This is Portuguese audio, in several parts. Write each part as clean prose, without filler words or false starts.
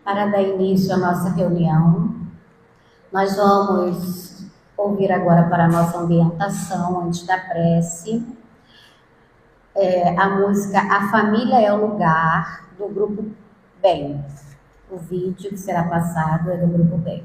Para dar início à nossa reunião, nós vamos ouvir agora para a nossa ambientação, antes da prece, a música A Família é o Lugar, do Grupo Bem. O vídeo que será passado é do Grupo Bem.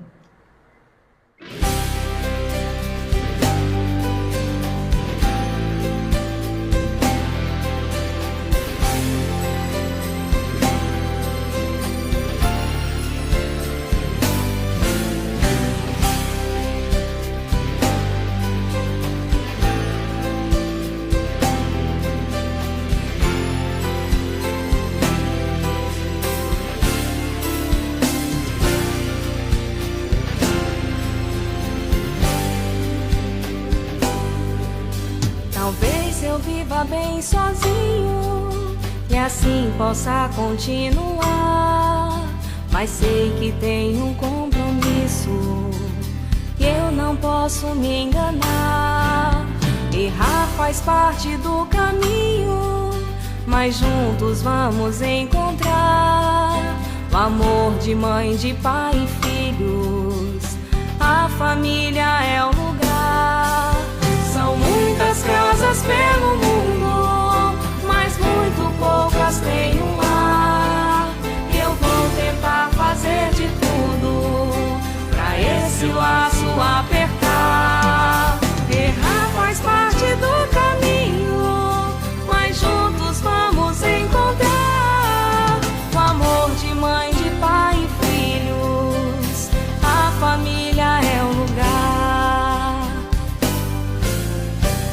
Talvez eu viva bem sozinho e assim possa continuar, mas sei que tenho um compromisso e eu não posso me enganar. Errar faz parte do caminho, mas juntos vamos encontrar o amor de mãe, de pai e filhos. A família é o lugar. São muitas casas pelo mundo, mas muito poucas têm um lar. E eu vou tentar fazer de tudo pra esse laço apertar. Errar faz parte do caminho, mas juntos vamos encontrar o amor de mãe, de pai e filhos. A família é o lugar.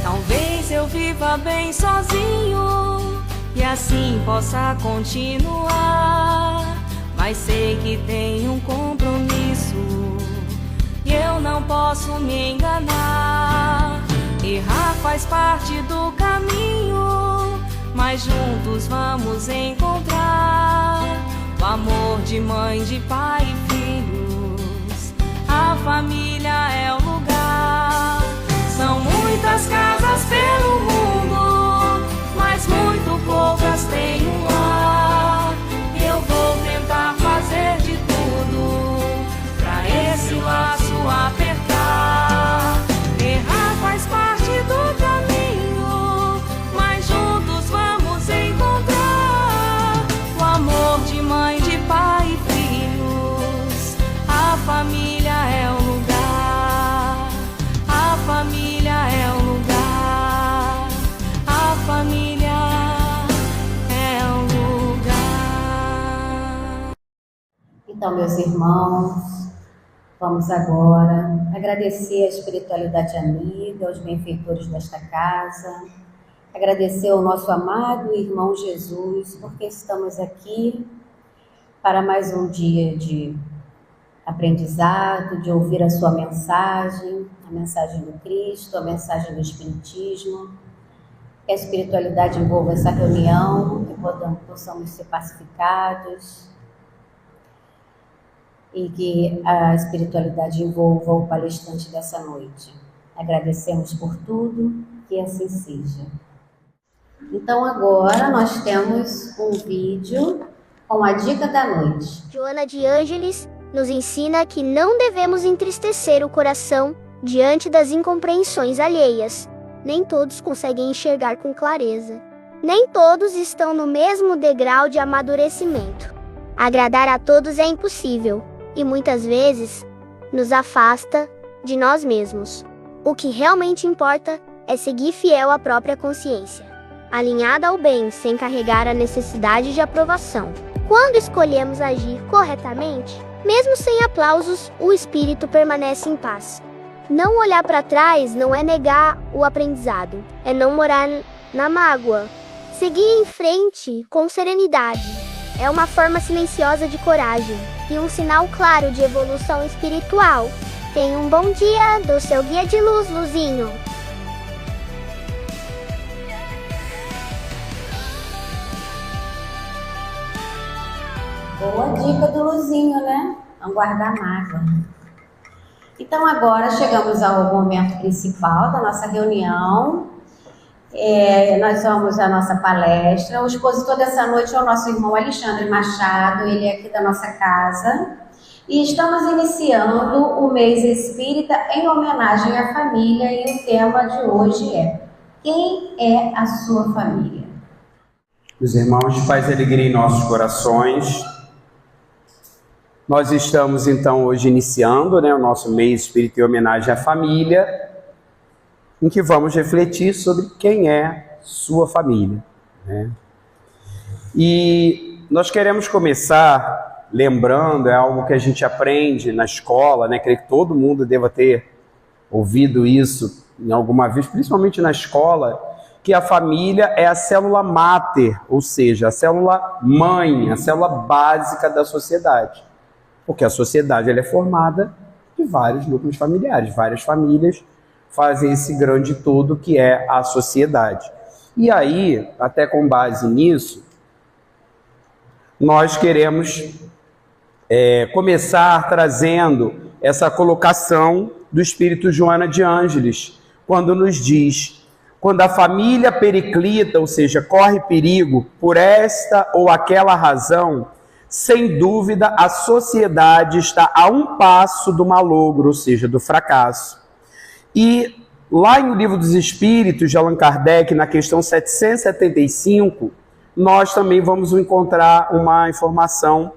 Talvez eu viva bem sozinho e assim possa continuar, mas sei que tenho um compromisso e eu não posso me enganar. Errar faz parte do caminho, mas juntos vamos encontrar o amor de mãe, de pai e filhos. A família é o lugar. São muitas casas pelo mundo, mas muito poucas têm um lar. E eu vou tentar fazer de tudo pra esse laço apertar. Errar faz parte do caminho, mas juntos vamos encontrar o amor de mãe, de pai e filhos. A família é o lugar. A família é o lugar. A família é o lugar. Então, meus irmãos, vamos agora agradecer a espiritualidade amiga, aos benfeitores desta casa, agradecer ao nosso amado irmão Jesus, porque estamos aqui para mais um dia de aprendizado, de ouvir a sua mensagem, a mensagem do Cristo, a mensagem do Espiritismo. Que a espiritualidade envolva essa reunião, que possamos ser pacificados e que a espiritualidade envolva o palestrante dessa noite. Agradecemos por tudo, que assim seja. Então agora nós temos um vídeo com a dica da noite. Joana de Ângeles nos ensina que não devemos entristecer o coração diante das incompreensões alheias. Nem todos conseguem enxergar com clareza. Nem todos estão no mesmo degrau de amadurecimento. Agradar a todos é impossível e muitas vezes nos afasta de nós mesmos. O que realmente importa é seguir fiel à própria consciência, alinhada ao bem sem carregar a necessidade de aprovação. Quando escolhemos agir corretamente, mesmo sem aplausos, o espírito permanece em paz. Não olhar para trás não é negar o aprendizado, é não morar na mágoa. Seguir em frente com serenidade é uma forma silenciosa de coragem e um sinal claro de evolução espiritual. Tenha um bom dia do seu guia de luz, Luzinho. Boa dica do Luzinho, né? Não guardar mágoa. Então agora chegamos ao momento principal da nossa reunião. Nós vamos à nossa palestra. O expositor dessa noite é o nosso irmão Alexandre Machado, ele é aqui da nossa casa. E estamos iniciando o mês espírita em homenagem à família e o tema de hoje é: quem é a sua família? Meus irmãos, paz e alegria em nossos corações. Nós estamos então hoje iniciando o nosso mês espírita em homenagem à família, em que vamos refletir sobre quem é sua família, né? E nós queremos começar lembrando, é algo que a gente aprende na escola, né? Creio que todo mundo deva ter ouvido isso em alguma vez, principalmente na escola, que a família é a célula máter, ou seja, a célula mãe, a célula básica da sociedade. Porque a sociedade ela é formada de vários núcleos familiares, várias famílias fazem esse grande todo que é a sociedade. E aí, até com base nisso, nós queremos começar trazendo essa colocação do Espírito Joana de Ângeles, quando nos diz: quando a família periclita, ou seja, corre perigo por esta ou aquela razão, sem dúvida a sociedade está a um passo do malogro, ou seja, do fracasso. E lá em O Livro dos Espíritos, de Allan Kardec, na questão 775, nós também vamos encontrar uma informação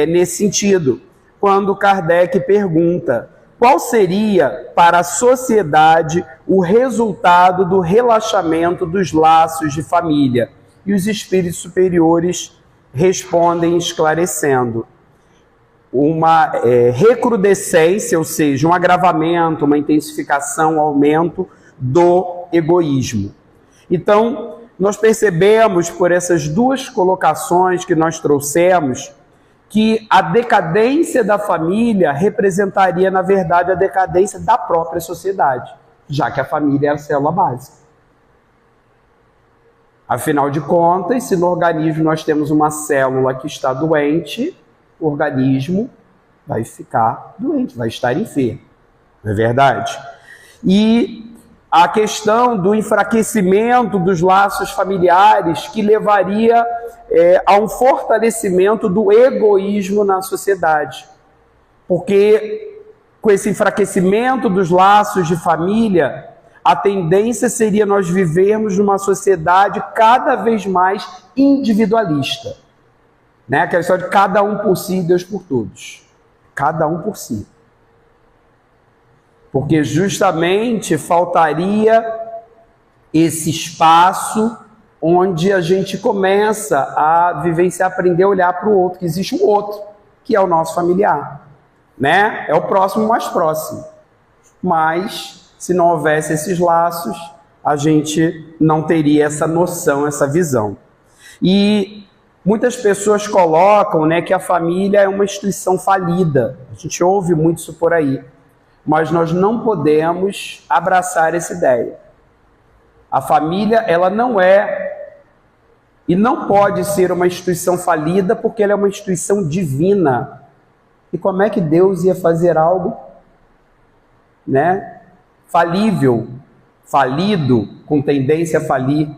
nesse sentido, quando Kardec pergunta: qual seria para a sociedade o resultado do relaxamento dos laços de família? E os espíritos superiores respondem esclarecendo: uma recrudescência, ou seja, um agravamento, uma intensificação, um aumento do egoísmo. Então, nós percebemos por essas duas colocações que nós trouxemos que a decadência da família representaria, na verdade, a decadência da própria sociedade, já que a família é a célula básica. Afinal de contas, se no organismo nós temos uma célula que está doente, o organismo vai ficar doente, vai estar enfermo, não é verdade? E a questão do enfraquecimento dos laços familiares, que levaria a um fortalecimento do egoísmo na sociedade. Porque com esse enfraquecimento dos laços de família, a tendência seria nós vivermos numa sociedade cada vez mais individualista, né? Aquela história de cada um por si e Deus por todos. Cada um por si. Porque justamente faltaria esse espaço onde a gente começa a vivenciar, aprender a olhar para o outro, que existe um outro, que é o nosso familiar, né? É o próximo mais próximo. Mas, se não houvesse esses laços, a gente não teria essa noção, essa visão. E muitas pessoas colocam, né, que a família é uma instituição falida. A gente ouve muito isso por aí. Mas nós não podemos abraçar essa ideia. A família, ela não é e não pode ser uma instituição falida, porque ela é uma instituição divina. E como é que Deus ia fazer algo, né, falível, falido, com tendência a falir?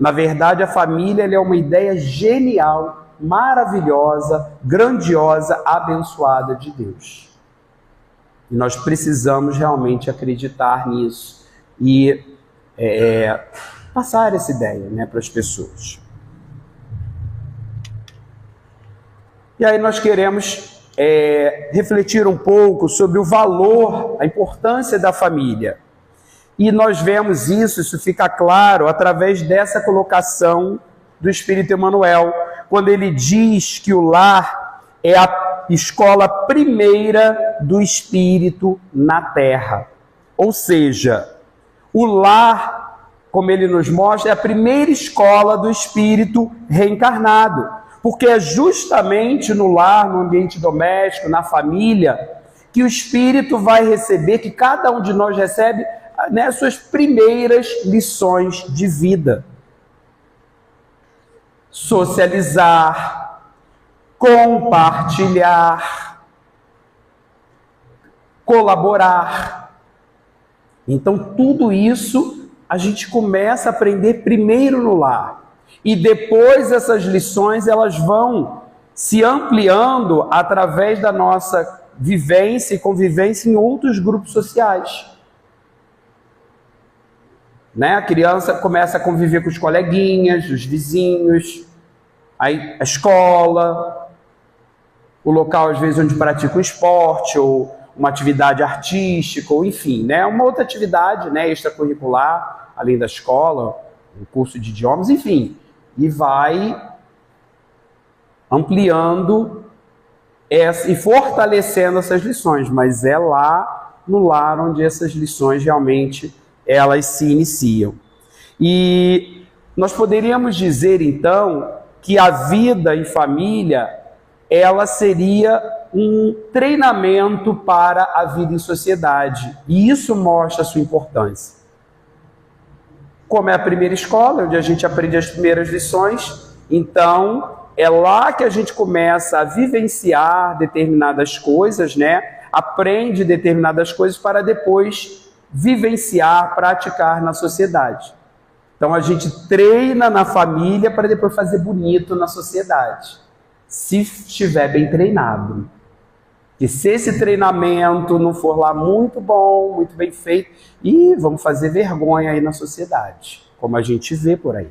Na verdade, a família ela é uma ideia genial, maravilhosa, grandiosa, abençoada de Deus. E nós precisamos realmente acreditar nisso e passar essa ideia, né, para as pessoas. E aí nós queremos refletir um pouco sobre o valor, a importância da família. E nós vemos isso fica claro através dessa colocação do Espírito Emmanuel, quando ele diz que o lar é a escola primeira do Espírito na Terra. Ou seja, o lar, como ele nos mostra, é a primeira escola do Espírito reencarnado. Porque é justamente no lar, no ambiente doméstico, na família, que o Espírito vai receber, que cada um de nós recebe, né, suas primeiras lições de vida. Socializar, compartilhar, colaborar. Então, tudo isso a gente começa a aprender primeiro no lar. E depois essas lições elas vão se ampliando através da nossa vivência e convivência em outros grupos sociais. Né? A criança começa a conviver com os coleguinhas, os vizinhos, a escola, o local às vezes onde pratica um esporte ou uma atividade artística, ou enfim, né? Uma outra atividade, né, extracurricular, além da escola, um curso de idiomas, enfim, e vai ampliando e fortalecendo essas lições, mas é lá no lar onde essas lições realmente elas se iniciam. E nós poderíamos dizer então que a vida em família ela seria um treinamento para a vida em sociedade, e isso mostra a sua importância. Como é a primeira escola, onde a gente aprende as primeiras lições, então é lá que a gente começa a vivenciar determinadas coisas, né? Aprende determinadas coisas para depois vivenciar, praticar na sociedade. Então a gente treina na família para depois fazer bonito na sociedade, se estiver bem treinado. E se esse treinamento não for lá muito bom, muito bem feito, vamos fazer vergonha aí na sociedade, como a gente vê por aí.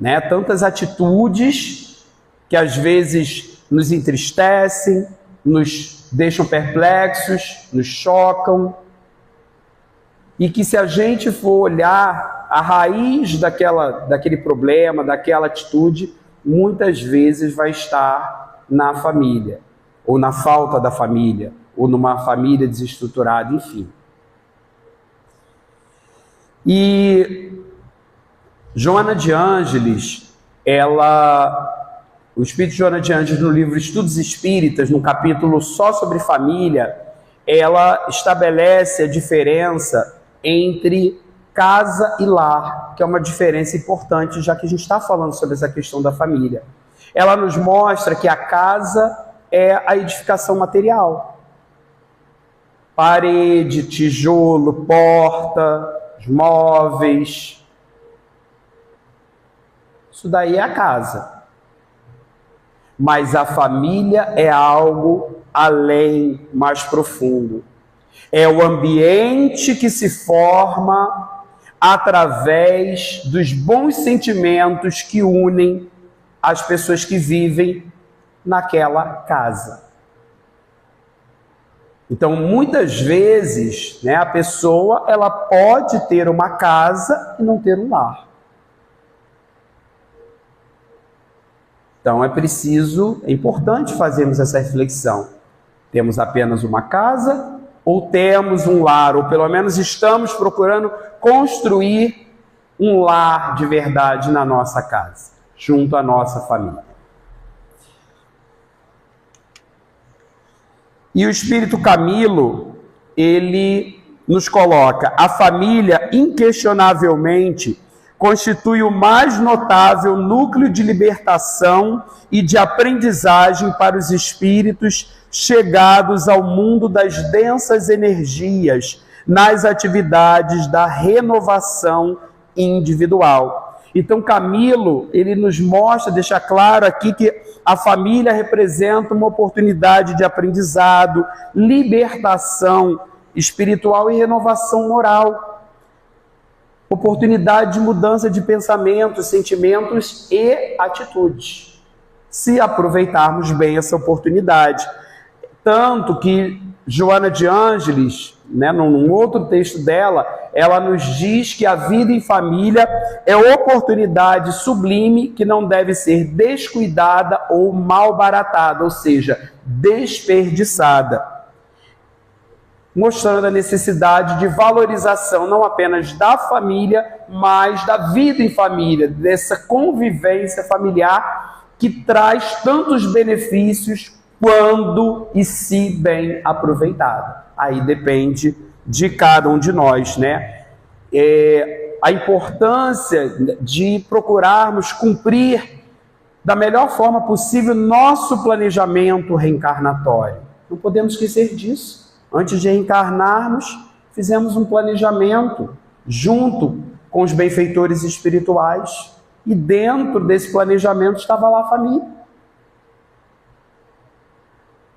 Né? Tantas atitudes que às vezes nos entristecem, nos deixam perplexos, nos chocam, e que se a gente for olhar a raiz daquele problema, daquela atitude, muitas vezes vai estar na família, ou na falta da família, ou numa família desestruturada, enfim. E Joana de Ângeles, o Espírito de Joana de Ângeles, no livro Estudos Espíritas, no capítulo só sobre família, ela estabelece a diferença entre casa e lar, que é uma diferença importante, já que a gente está falando sobre essa questão da família. Ela nos mostra que a casa é a edificação material. Parede, tijolo, porta, os móveis. Isso daí é a casa. Mas a família é algo além, mais profundo. É o ambiente que se forma através dos bons sentimentos que unem as pessoas que vivem naquela casa. Então, muitas vezes, né, a pessoa ela pode ter uma casa e não ter um lar. Então, é importante fazermos essa reflexão. Temos apenas uma casa ou temos um lar, ou pelo menos estamos procurando construir um lar de verdade na nossa casa, junto à nossa família. E o Espírito Camilo, ele nos coloca: a família, inquestionavelmente, constitui o mais notável núcleo de libertação e de aprendizagem para os espíritos chegados ao mundo das densas energias, nas atividades da renovação individual. Então Camilo, ele nos mostra, deixa claro aqui que a família representa uma oportunidade de aprendizado, libertação espiritual e renovação moral. Oportunidade de mudança de pensamentos, sentimentos e atitudes, se aproveitarmos bem essa oportunidade. Tanto que Joana de Ângeles, né, num outro texto dela, ela nos diz que a vida em família é oportunidade sublime que não deve ser descuidada ou malbaratada, ou seja, desperdiçada, mostrando a necessidade de valorização não apenas da família, mas da vida em família, dessa convivência familiar que traz tantos benefícios quando e se bem aproveitado. Aí depende de cada um de nós, né? A importância de procurarmos cumprir da melhor forma possível nosso planejamento reencarnatório. Não podemos esquecer disso. Antes de reencarnarmos, fizemos um planejamento junto com os benfeitores espirituais. E dentro desse planejamento estava lá a família.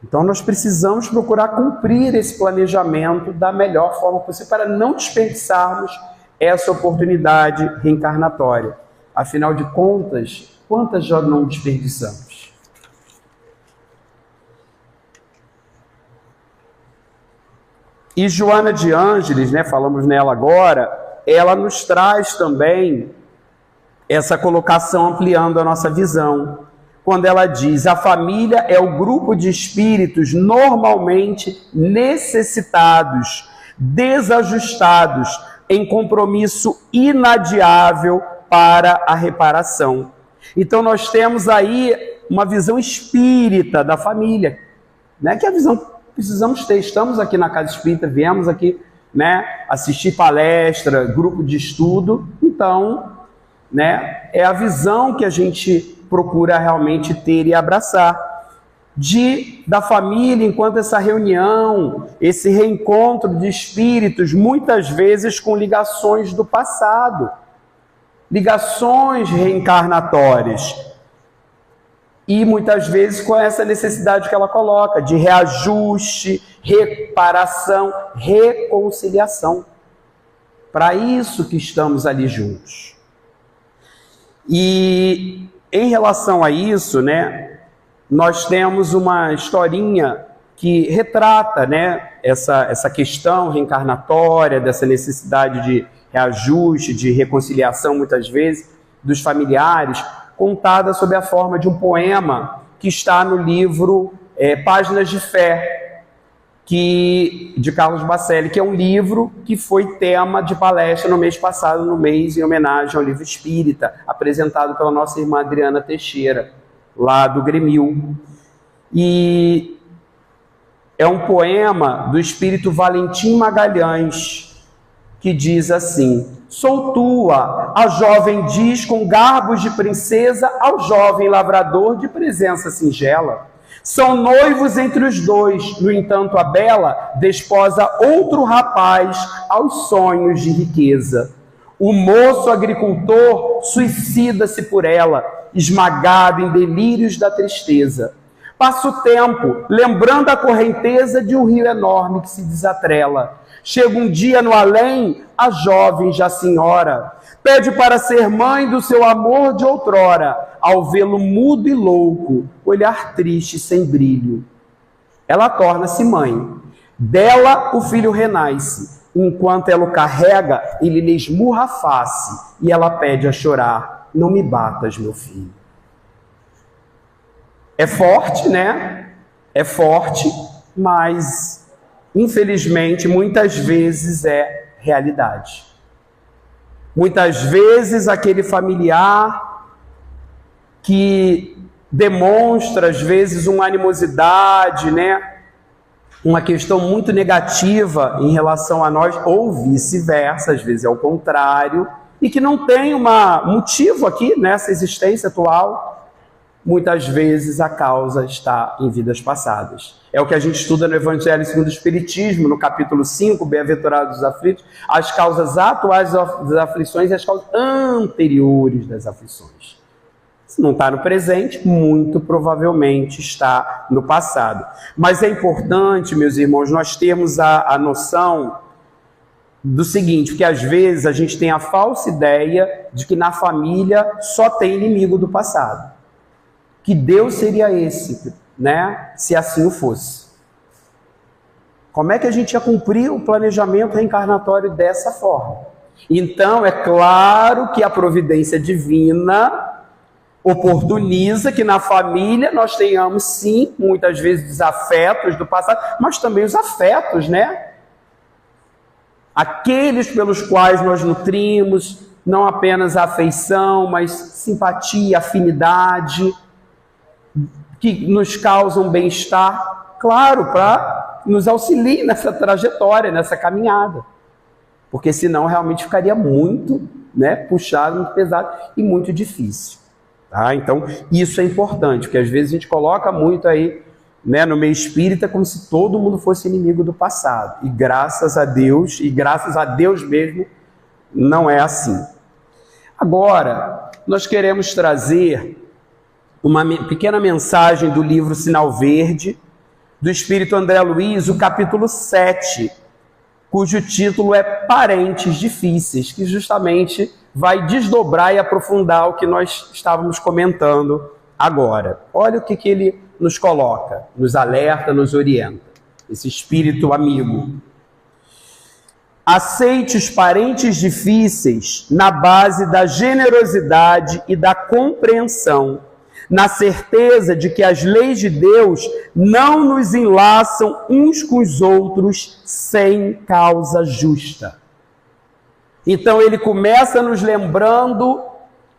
Então nós precisamos procurar cumprir esse planejamento da melhor forma possível para não desperdiçarmos essa oportunidade reencarnatória. Afinal de contas, quantas já não desperdiçamos? E Joana de Ângeles, né, falamos nela agora, ela nos traz também essa colocação ampliando a nossa visão. Quando ela diz, a família é o grupo de espíritos normalmente necessitados, desajustados, em compromisso inadiável para a reparação. Então nós temos aí uma visão espírita da família, né? Que é a visão que precisamos ter. Estamos aqui na Casa Espírita, viemos aqui, né, assistir palestra, grupo de estudo, então, né, é a visão que a gente procura realmente ter e abraçar da família, enquanto essa reunião, esse reencontro de espíritos, muitas vezes com ligações do passado, ligações reencarnatórias, e muitas vezes com essa necessidade que ela coloca de reajuste, reparação, reconciliação. Para isso que estamos ali juntos. E em relação a isso, né, nós temos uma historinha que retrata, né, essa questão reencarnatória, dessa necessidade de reajuste, de reconciliação, muitas vezes, dos familiares, contada sob a forma de um poema que está no livro Páginas de Fé, de Carlos Bacelli, que é um livro que foi tema de palestra no mês passado, no mês em homenagem ao livro Espírita, apresentado pela nossa irmã Adriana Teixeira, lá do Grêmio. E é um poema do espírito Valentim Magalhães, que diz assim: sou tua, a jovem diz com garbos de princesa ao jovem lavrador de presença singela. São noivos entre os dois, no entanto a bela desposa outro rapaz aos sonhos de riqueza. O moço agricultor suicida-se por ela, esmagado em delírios da tristeza. Passa o tempo, lembrando a correnteza de um rio enorme que se desatrela. Chega um dia no além, a jovem já senhora pede para ser mãe do seu amor de outrora, ao vê-lo mudo e louco, olhar triste sem brilho. Ela torna-se mãe. Dela o filho renasce. Enquanto ela o carrega, ele lhe esmurra a face e ela pede a chorar: não me batas, meu filho. É forte, né? É forte, mas infelizmente muitas vezes é realidade. Muitas vezes aquele familiar que demonstra às vezes uma animosidade, né? Uma questão muito negativa em relação a nós, ou vice-versa, às vezes é o contrário, e que não tem um motivo aqui nessa existência atual, muitas vezes a causa está em vidas passadas. É o que a gente estuda no Evangelho segundo o Espiritismo, no capítulo 5, Bem-aventurados os aflitos, as causas atuais das aflições e as causas anteriores das aflições. Se não está no presente, muito provavelmente está no passado. Mas é importante, meus irmãos, nós termos a noção do seguinte, que às vezes a gente tem a falsa ideia de que na família só tem inimigo do passado. Que Deus seria esse, né? Se assim o fosse. Como é que a gente ia cumprir o planejamento reencarnatório dessa forma? Então, é claro que a providência divina oportuniza que na família nós tenhamos, sim, muitas vezes desafetos do passado, mas também os afetos, né? Aqueles pelos quais nós nutrimos não apenas a afeição, mas simpatia, afinidade, que nos causam bem-estar, claro, para nos auxiliar nessa trajetória, nessa caminhada. Porque senão realmente ficaria muito, né, puxado, muito pesado e muito difícil. Tá? Então, isso é importante, porque às vezes a gente coloca muito aí, né, no meio espírita como se todo mundo fosse inimigo do passado. E graças a Deus mesmo, Não é assim. Agora, nós queremos trazer uma pequena mensagem do livro Sinal Verde, do Espírito André Luiz, o capítulo 7, cujo título é Parentes Difíceis, que justamente vai desdobrar e aprofundar o que nós estávamos comentando agora. Olha o que ele nos coloca, nos alerta, nos orienta, esse espírito amigo. Aceite os parentes difíceis na base da generosidade e da compreensão, na certeza de que as leis de Deus não nos enlaçam uns com os outros sem causa justa. Então ele começa nos lembrando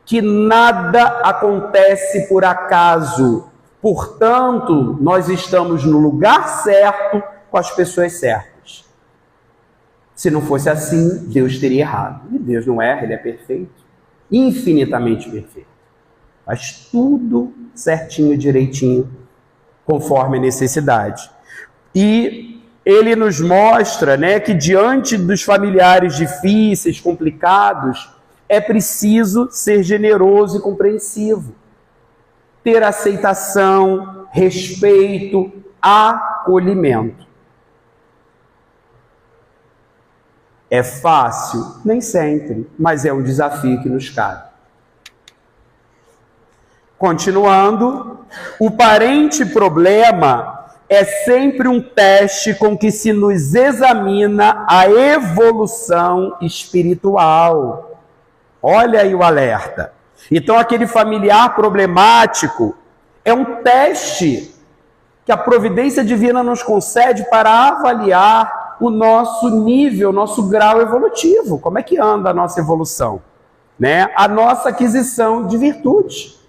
que nada acontece por acaso. Portanto, nós estamos no lugar certo com as pessoas certas. Se não fosse assim, Deus teria errado. E Deus não erra, Ele é perfeito, infinitamente perfeito. Faz tudo certinho, direitinho, conforme a necessidade. E ele nos mostra, né, que diante dos familiares difíceis, complicados, é preciso ser generoso e compreensivo. Ter aceitação, respeito, acolhimento. É fácil? Nem sempre, mas é um desafio que nos cabe. Continuando, o parente problema é sempre um teste com que se nos examina a evolução espiritual. Olha aí o alerta. Então, aquele familiar problemático é um teste que a providência divina nos concede para avaliar o nosso nível, o nosso grau evolutivo. Como é que anda a nossa evolução, né? A nossa aquisição de virtude.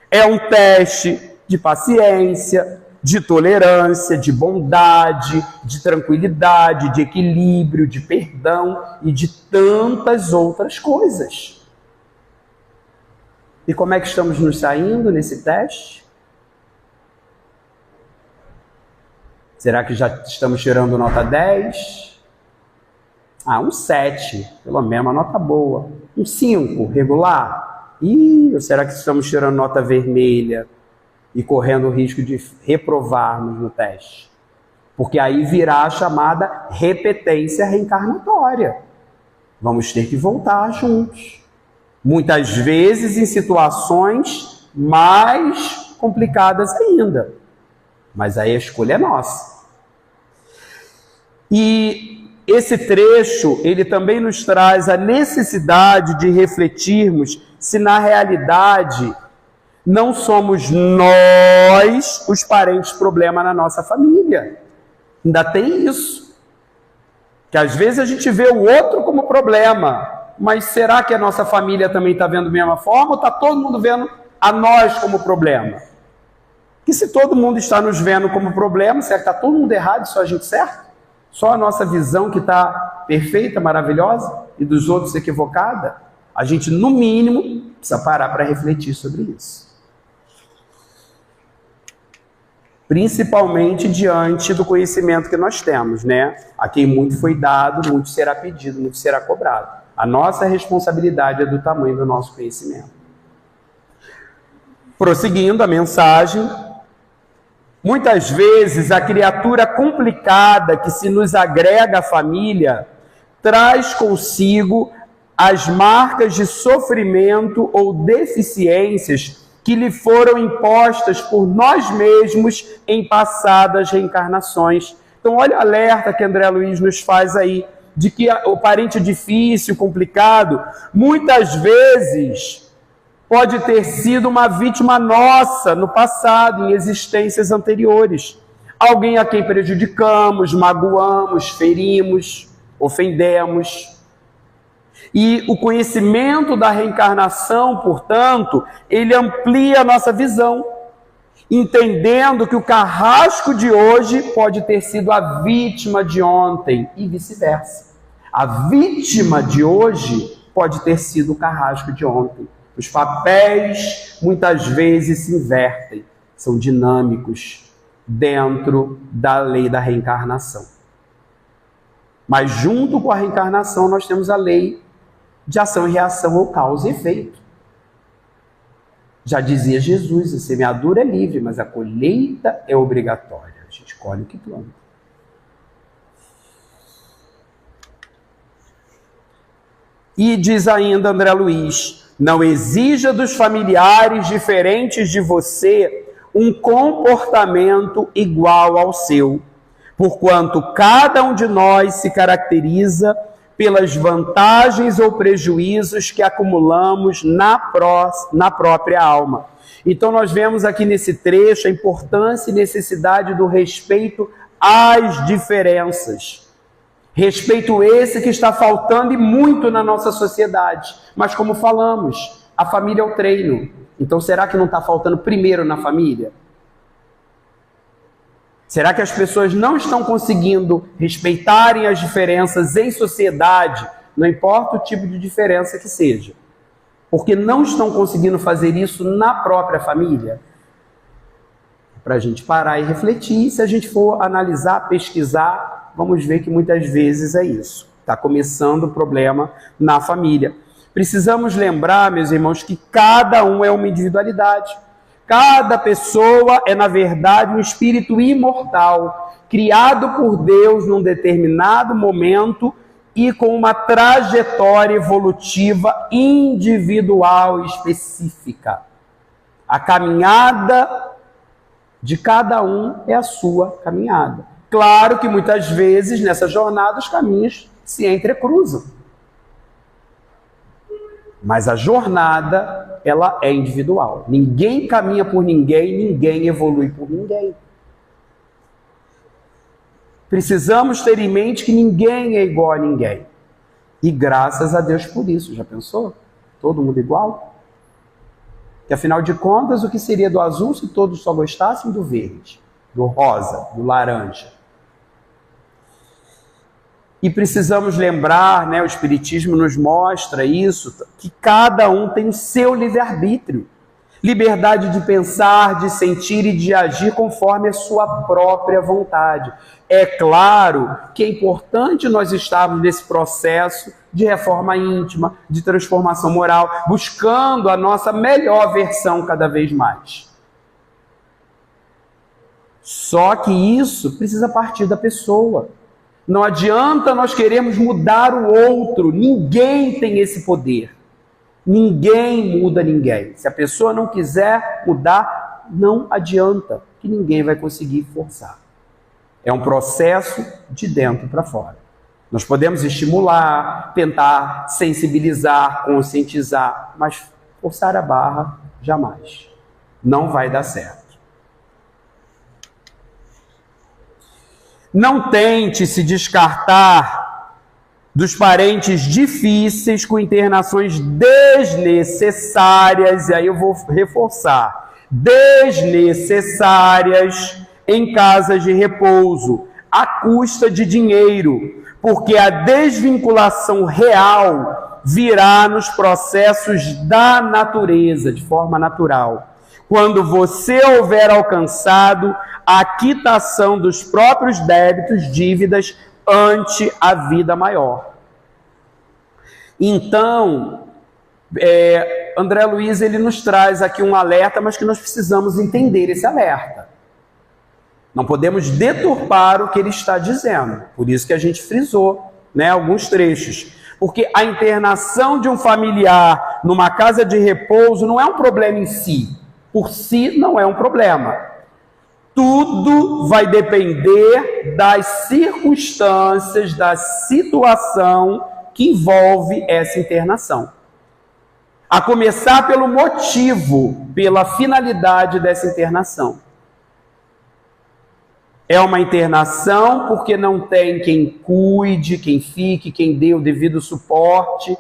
É um teste de paciência, de tolerância, de bondade, de tranquilidade, de equilíbrio, de perdão e de tantas outras coisas. E como é que estamos nos saindo nesse teste? Será que já estamos tirando nota 10? Um 7, pelo menos uma nota boa. Um 5, regular? Ou será que estamos tirando nota vermelha e correndo o risco de reprovarmos no teste? Porque aí virá a chamada repetência reencarnatória. Vamos ter que voltar juntos. Muitas vezes em situações mais complicadas ainda. Mas aí a escolha é nossa. E esse trecho, ele também nos traz a necessidade de refletirmos se na realidade não somos nós os parentes problema na nossa família. Ainda tem isso. Que às vezes a gente vê o outro como problema, mas será que a nossa família também está vendo da mesma forma ou está todo mundo vendo a nós como problema? Que se todo mundo está nos vendo como problema, será que está todo mundo errado e só a gente certo? Só a nossa visão que está perfeita, maravilhosa e dos outros equivocada? A gente, no mínimo, precisa parar para refletir sobre isso. Principalmente diante do conhecimento que nós temos, né? A quem muito foi dado, muito será pedido, muito será cobrado. A nossa responsabilidade é do tamanho do nosso conhecimento. Prosseguindo a mensagem, muitas vezes a criatura complicada que se nos agrega à família traz consigo as marcas de sofrimento ou deficiências que lhe foram impostas por nós mesmos em passadas reencarnações. Então olha o alerta que André Luiz nos faz aí, de que o parente difícil, complicado, muitas vezes pode ter sido uma vítima nossa no passado, em existências anteriores. Alguém a quem prejudicamos, magoamos, ferimos, ofendemos. E o conhecimento da reencarnação, portanto, ele amplia a nossa visão, entendendo que o carrasco de hoje pode ter sido a vítima de ontem e vice-versa. A vítima de hoje pode ter sido o carrasco de ontem. Os papéis muitas vezes se invertem, são dinâmicos dentro da lei da reencarnação. Mas junto com a reencarnação nós temos a lei de ação e reação ou causa e efeito. Já dizia Jesus, a semeadura é livre, mas a colheita é obrigatória. A gente colhe o que planta. E diz ainda André Luiz, não exija dos familiares diferentes de você um comportamento igual ao seu, porquanto cada um de nós se caracteriza pelas vantagens ou prejuízos que acumulamos na própria alma. Então nós vemos aqui nesse trecho a importância e necessidade do respeito às diferenças. Respeito esse que está faltando e muito na nossa sociedade. Mas como falamos, a família é o treino. Então será que não está faltando primeiro na família? Será que as pessoas não estão conseguindo respeitarem as diferenças em sociedade, não importa o tipo de diferença que seja? Porque não estão conseguindo fazer isso na própria família? Para a gente parar e refletir, se a gente for analisar, pesquisar, vamos ver que muitas vezes é isso. Está começando o problema na família. Precisamos lembrar, meus irmãos, que cada um é uma individualidade. Cada pessoa é, na verdade, um espírito imortal, criado por Deus num determinado momento e com uma trajetória evolutiva individual e específica. A caminhada de cada um é a sua caminhada. Claro que muitas vezes nessa jornada os caminhos se entrecruzam. Mas a jornada, ela é individual. Ninguém caminha por ninguém, ninguém evolui por ninguém. Precisamos ter em mente que ninguém é igual a ninguém. E graças a Deus por isso. Já pensou? Todo mundo igual? Que afinal de contas, o que seria do azul se todos só gostassem do verde, do rosa, do laranja? E precisamos lembrar, o Espiritismo nos mostra isso, que cada um tem o seu livre-arbítrio. Liberdade de pensar, de sentir e de agir conforme a sua própria vontade. É claro que é importante nós estarmos nesse processo de reforma íntima, de transformação moral, buscando a nossa melhor versão cada vez mais. Só que isso precisa partir da pessoa. Não adianta nós queremos mudar o outro, ninguém tem esse poder. Ninguém muda ninguém. Se a pessoa não quiser mudar, não adianta, que ninguém vai conseguir forçar. É um processo de dentro para fora. Nós podemos estimular, tentar sensibilizar, conscientizar, mas forçar a barra, jamais. Não vai dar certo. Não tente se descartar dos parentes difíceis com internações desnecessárias, e aí eu vou reforçar, desnecessárias em casas de repouso, à custa de dinheiro, porque a desvinculação real virá nos processos da natureza, de forma natural. Quando você houver alcançado a quitação dos próprios débitos, dívidas, ante a vida maior. Então, André Luiz, ele nos traz aqui um alerta, mas que nós precisamos entender esse alerta. Não podemos deturpar o que ele está dizendo. Por isso que a gente frisou, alguns trechos. Porque a internação de um familiar numa casa de repouso não é um problema em si. Por si não é um problema. Tudo vai depender das circunstâncias, da situação que envolve essa internação. A começar pelo motivo, pela finalidade dessa internação. É uma internação porque não tem quem cuide, quem fique, quem dê o devido suporte,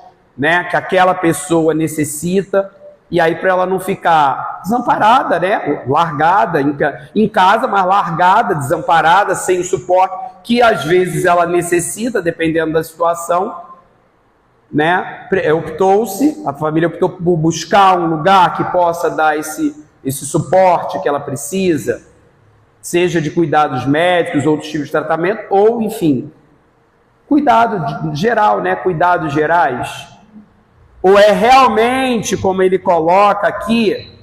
que aquela pessoa necessita. E aí, para ela não ficar desamparada, largada em casa, mas largada, desamparada, sem o suporte que às vezes ela necessita, dependendo da situação, a família optou por buscar um lugar que possa dar esse suporte que ela precisa, seja de cuidados médicos, outros tipos de tratamento, ou, enfim, cuidado geral, cuidados gerais. Ou é realmente, como ele coloca aqui,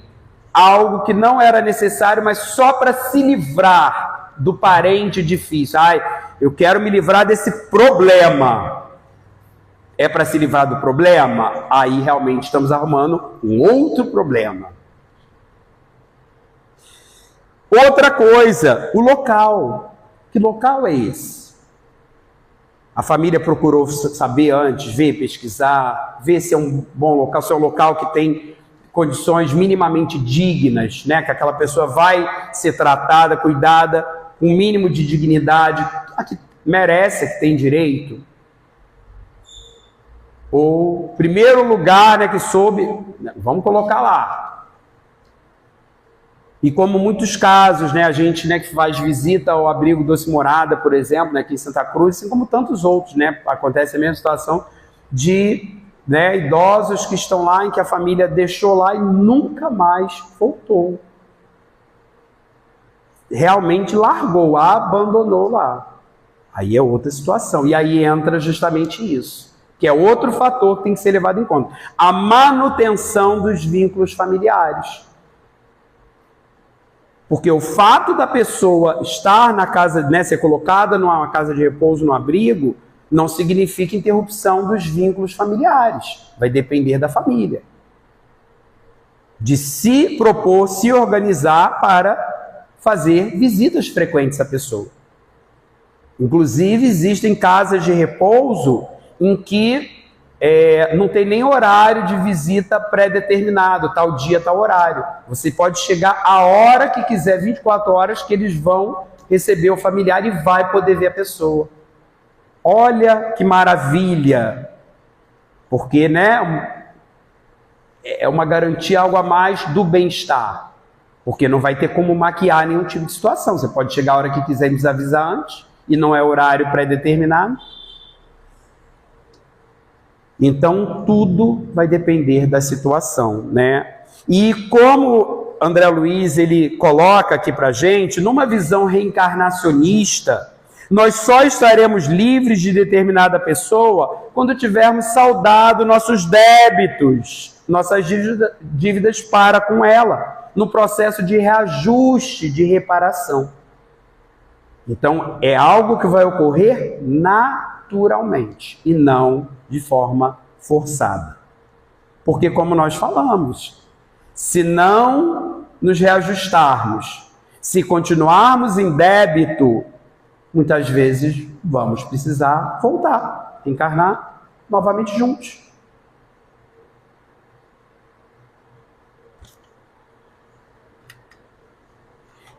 algo que não era necessário, mas só para se livrar do parente difícil? Ai, eu quero me livrar desse problema. É para se livrar do problema? Aí realmente estamos arrumando um outro problema. Outra coisa, o local. Que local é esse? A família procurou saber antes, ver, pesquisar, ver se é um bom local, se é um local que tem condições minimamente dignas, né? Que aquela pessoa vai ser tratada, cuidada, com um mínimo de dignidade, a que merece, que tem direito. Ou primeiro lugar, né, que soube, vamos colocar lá. E como muitos casos, né, a gente, né, que faz visita ao abrigo Doce Morada, por exemplo, né, aqui em Santa Cruz, assim como tantos outros, né, acontece a mesma situação de, né, idosos que estão lá, em que a família deixou lá e nunca mais voltou. Realmente largou, abandonou lá. Aí é outra situação. E aí entra justamente isso, que é outro fator que tem que ser levado em conta. A manutenção dos vínculos familiares. Porque o fato da pessoa estar na casa, né, ser colocada numa casa de repouso, no abrigo, não significa interrupção dos vínculos familiares. Vai depender da família. De se propor, se organizar para fazer visitas frequentes à pessoa. Inclusive, existem casas de repouso em que não tem nem horário de visita pré-determinado, tal dia, tal horário. Você pode chegar a hora que quiser, 24 horas, que eles vão receber o familiar e vai poder ver a pessoa. Olha que maravilha! Porque, né, é uma garantia, algo a mais do bem-estar. Porque não vai ter como maquiar nenhum tipo de situação. Você pode chegar a hora que quiser e nos avisar antes, e não é horário pré-determinado. Então, tudo vai depender da situação, né? E como André Luiz, ele coloca aqui pra gente, numa visão reencarnacionista, nós só estaremos livres de determinada pessoa quando tivermos saldado nossos débitos, nossas dívidas para com ela, no processo de reajuste, de reparação. Então, é algo que vai ocorrer naturalmente e não de forma forçada. Porque, como nós falamos, se não nos reajustarmos, se continuarmos em débito, muitas vezes vamos precisar voltar, encarnar novamente juntos.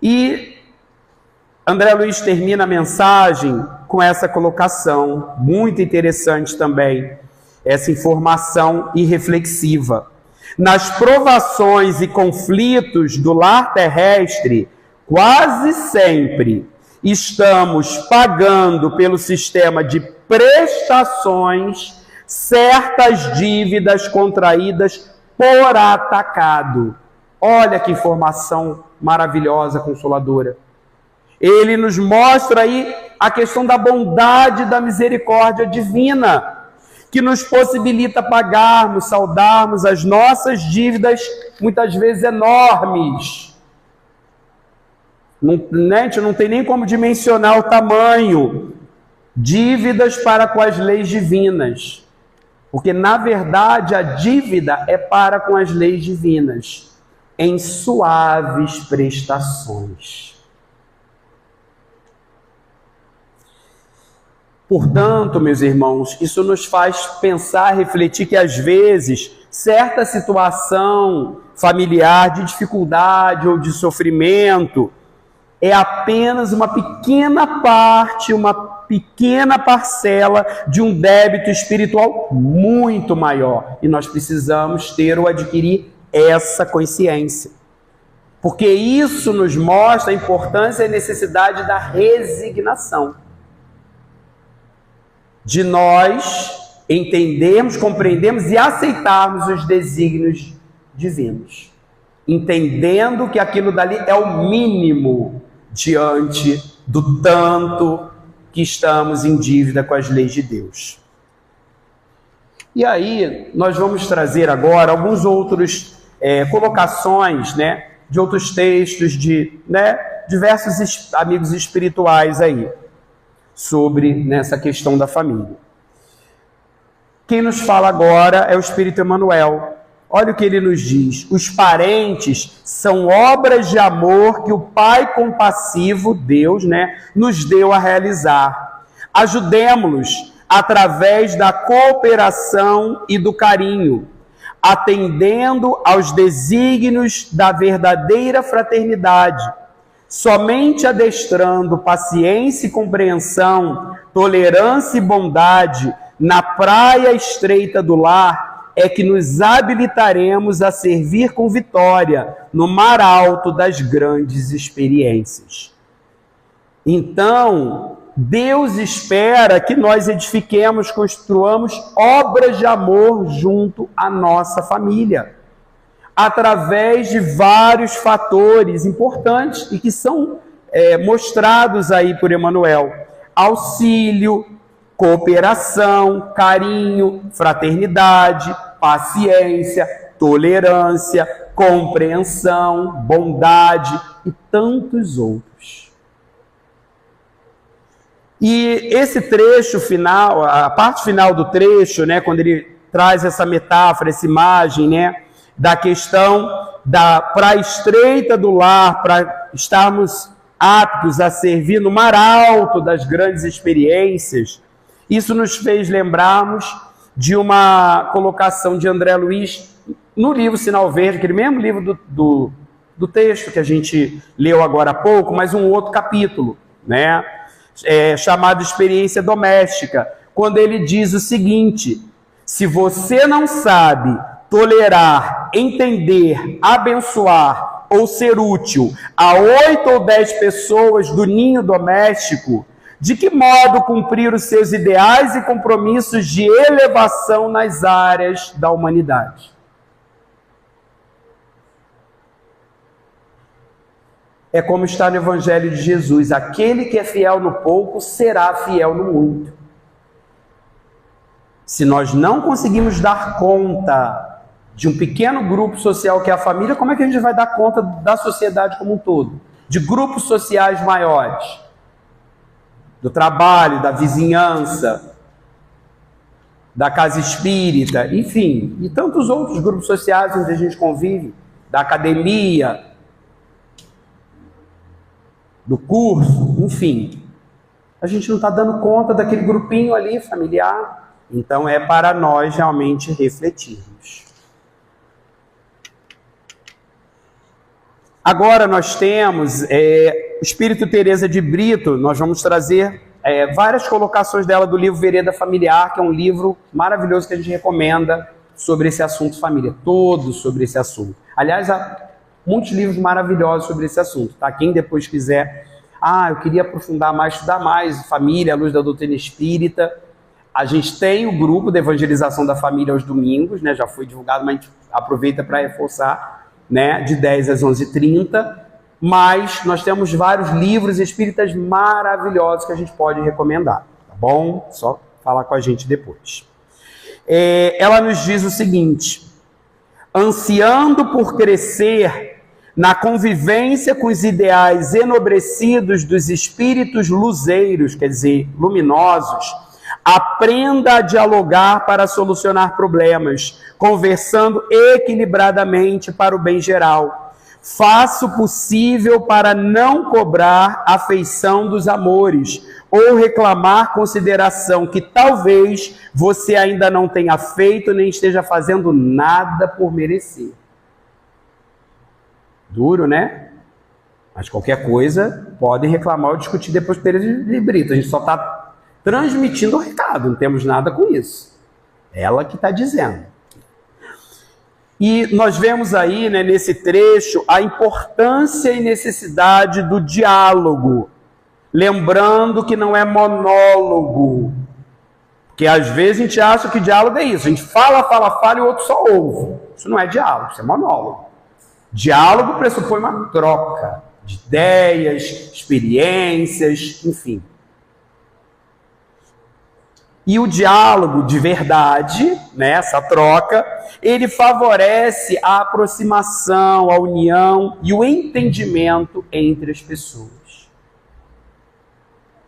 E André Luiz termina a mensagem com essa colocação, muito interessante também, essa informação irreflexiva. Nas provações e conflitos do lar terrestre, quase sempre estamos pagando pelo sistema de prestações certas dívidas contraídas por atacado. Olha que informação maravilhosa, consoladora. Ele nos mostra aí a questão da bondade e da misericórdia divina, que nos possibilita pagarmos, saldarmos as nossas dívidas, muitas vezes enormes. A gente não tem nem como dimensionar o tamanho. Dívidas para com as leis divinas. Porque, na verdade, a dívida é para com as leis divinas, em suaves prestações. Portanto, meus irmãos, isso nos faz pensar, refletir que às vezes certa situação familiar de dificuldade ou de sofrimento é apenas uma pequena parte, uma pequena parcela de um débito espiritual muito maior. E nós precisamos ter ou adquirir essa consciência. Porque isso nos mostra a importância e a necessidade da resignação. De nós entendermos, compreendermos e aceitarmos os desígnios divinos. Entendendo que aquilo dali é o mínimo diante do tanto que estamos em dívida com as leis de Deus. E aí, nós vamos trazer agora alguns outros colocações, né, de outros textos de, né, diversos amigos espirituais aí, sobre nessa questão da família. Quem nos fala agora é o Espírito Emmanuel. Olha o que ele nos diz: os parentes são obras de amor que o Pai compassivo, Deus, né, nos deu a realizar. Ajudemo-los através da cooperação e do carinho, atendendo aos desígnios da verdadeira fraternidade. Somente adestrando paciência e compreensão, tolerância e bondade na praia estreita do lar é que nos habilitaremos a servir com vitória no mar alto das grandes experiências. Então, Deus espera que nós edifiquemos, construamos obras de amor junto à nossa família, através de vários fatores importantes e que são mostrados aí por Emmanuel: auxílio, cooperação, carinho, fraternidade, paciência, tolerância, compreensão, bondade e tantos outros. E esse trecho final, a parte final do trecho, né, quando ele traz essa metáfora, essa imagem, né, da questão da praia estreita do lar, para estarmos aptos a servir no mar alto das grandes experiências, isso nos fez lembrarmos de uma colocação de André Luiz no livro Sinal Verde, aquele mesmo livro do texto que a gente leu agora há pouco, mas um outro capítulo, né? Chamado Experiência Doméstica, quando ele diz o seguinte: se você não sabe tolerar, entender, abençoar ou ser útil a 8 ou 10 pessoas do ninho doméstico, de que modo cumprir os seus ideais e compromissos de elevação nas áreas da humanidade? É como está no Evangelho de Jesus: aquele que é fiel no pouco será fiel no muito. Se nós não conseguimos dar conta de um pequeno grupo social que é a família, como é que a gente vai dar conta da sociedade como um todo? De grupos sociais maiores? Do trabalho, da vizinhança, da casa espírita, enfim, e tantos outros grupos sociais onde a gente convive, da academia, do curso, enfim. A gente não está dando conta daquele grupinho ali familiar. Então é para nós realmente refletirmos. Agora nós temos o Espírito Teresa de Brito. Nós vamos trazer várias colocações dela do livro Vereda Familiar, que é um livro maravilhoso que a gente recomenda sobre esse assunto família, todo sobre esse assunto. Aliás, há muitos livros maravilhosos sobre esse assunto, tá? Quem depois quiser, eu queria aprofundar mais, estudar mais família à luz da doutrina espírita, a gente tem o grupo de evangelização da família aos domingos, né? Já foi divulgado, mas a gente aproveita para reforçar, né? De 10 às 11h30, mas nós temos vários livros espíritas maravilhosos que a gente pode recomendar, tá bom? Só falar com a gente depois. Ela nos diz o seguinte: ansiando por crescer na convivência com os ideais enobrecidos dos espíritos luzeiros, quer dizer, luminosos, aprenda a dialogar para solucionar problemas, conversando equilibradamente para o bem geral. Faça o possível para não cobrar a afeição dos amores ou reclamar consideração que talvez você ainda não tenha feito nem esteja fazendo nada por merecer. Duro, né? Mas qualquer coisa podem reclamar ou discutir depois com Teresa de Brito. A gente só está transmitindo o recado, não temos nada com isso. Ela que está dizendo. E nós vemos aí, né, nesse trecho, a importância e necessidade do diálogo. Lembrando que não é monólogo. Porque às vezes a gente acha que diálogo é isso. A gente fala e o outro só ouve. Isso não é diálogo, isso é monólogo. Diálogo pressupõe uma troca de ideias, experiências, enfim. E o diálogo de verdade, né, essa troca, ele favorece a aproximação, a união e o entendimento entre as pessoas.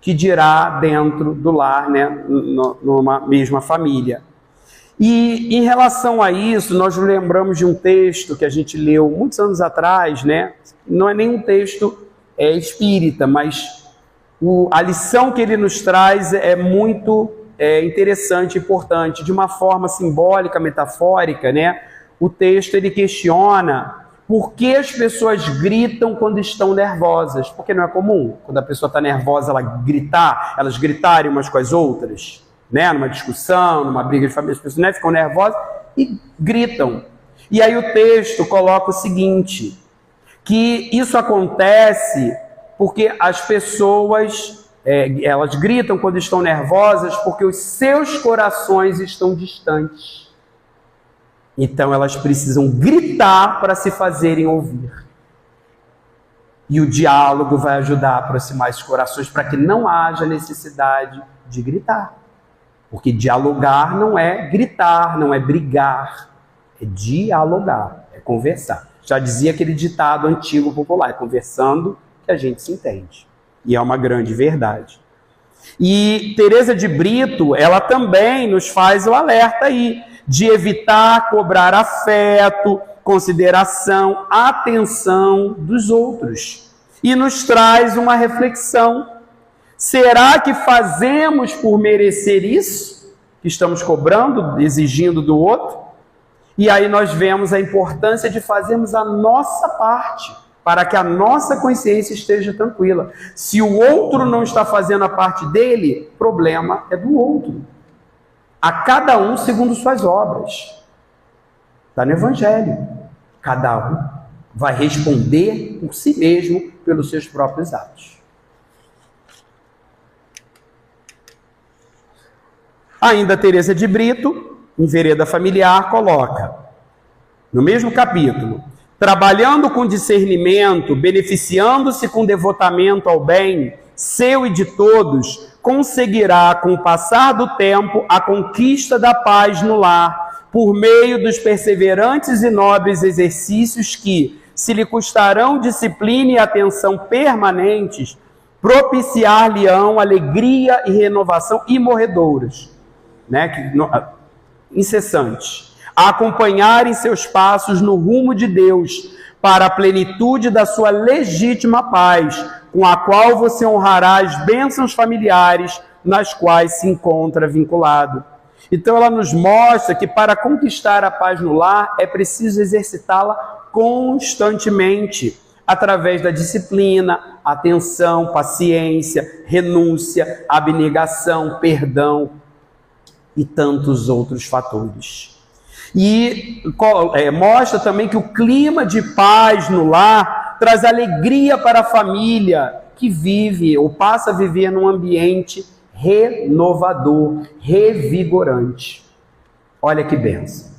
Que dirá dentro do lar, né, numa mesma família. E em relação a isso, nós nos lembramos de um texto que a gente leu muitos anos atrás, né? Não é nem um texto espírita, mas a lição que ele nos traz é muito interessante e importante. De uma forma simbólica, metafórica, né? O texto ele questiona por que as pessoas gritam quando estão nervosas. Porque não é comum, quando a pessoa está nervosa, elas gritarem umas com as outras. Né, numa discussão, numa briga de família, as pessoas, né, ficam nervosas e gritam. E aí o texto coloca o seguinte, que isso acontece porque as pessoas, elas gritam quando estão nervosas porque os seus corações estão distantes. Então elas precisam gritar para se fazerem ouvir. E o diálogo vai ajudar a aproximar esses corações para que não haja necessidade de gritar. Porque dialogar não é gritar, não é brigar, é dialogar, é conversar. Já dizia aquele ditado antigo popular, é conversando que a gente se entende. E é uma grande verdade. E Teresa de Brito, ela também nos faz o alerta aí, de evitar cobrar afeto, consideração, atenção dos outros. E nos traz uma reflexão. Será que fazemos por merecer isso que estamos cobrando, exigindo do outro? E aí nós vemos a importância de fazermos a nossa parte, para que a nossa consciência esteja tranquila. Se o outro não está fazendo a parte dele, o problema é do outro. A cada um segundo suas obras. Está no Evangelho. Cada um vai responder por si mesmo, pelos seus próprios atos. Ainda Teresa de Brito, em Vereda Familiar, coloca, no mesmo capítulo, trabalhando com discernimento, beneficiando-se com devotamento ao bem, seu e de todos, conseguirá, com o passar do tempo, a conquista da paz no lar, por meio dos perseverantes e nobres exercícios que, se lhe custarão disciplina e atenção permanentes, propiciar-lhe-ão alegria e renovação imorredouras. Né, incessantes, a acompanharem seus passos no rumo de Deus, para a plenitude da sua legítima paz, com a qual você honrará as bênçãos familiares nas quais se encontra vinculado. Então ela nos mostra que para conquistar a paz no lar é preciso exercitá-la constantemente, através da disciplina, atenção, paciência, renúncia, abnegação, perdão, e tantos outros fatores. E mostra também que o clima de paz no lar traz alegria para a família que vive ou passa a viver num ambiente renovador, revigorante. Olha que bênção.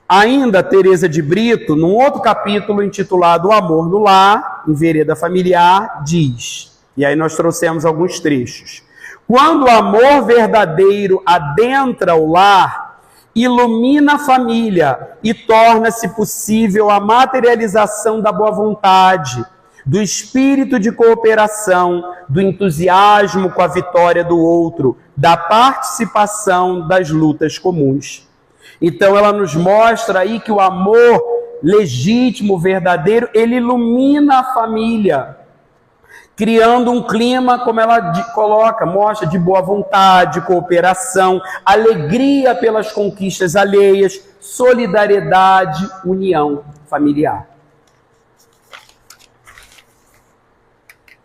Ainda Teresa de Brito, num outro capítulo intitulado O Amor no Lar, em Vereda Familiar, diz, e aí nós trouxemos alguns trechos, quando o amor verdadeiro adentra o lar, ilumina a família e torna-se possível a materialização da boa vontade, do espírito de cooperação, do entusiasmo com a vitória do outro, da participação das lutas comuns. Então ela nos mostra aí que o amor legítimo, verdadeiro, ele ilumina a família, criando um clima, como ela coloca, mostra, de boa vontade, cooperação, alegria pelas conquistas alheias, solidariedade, união familiar.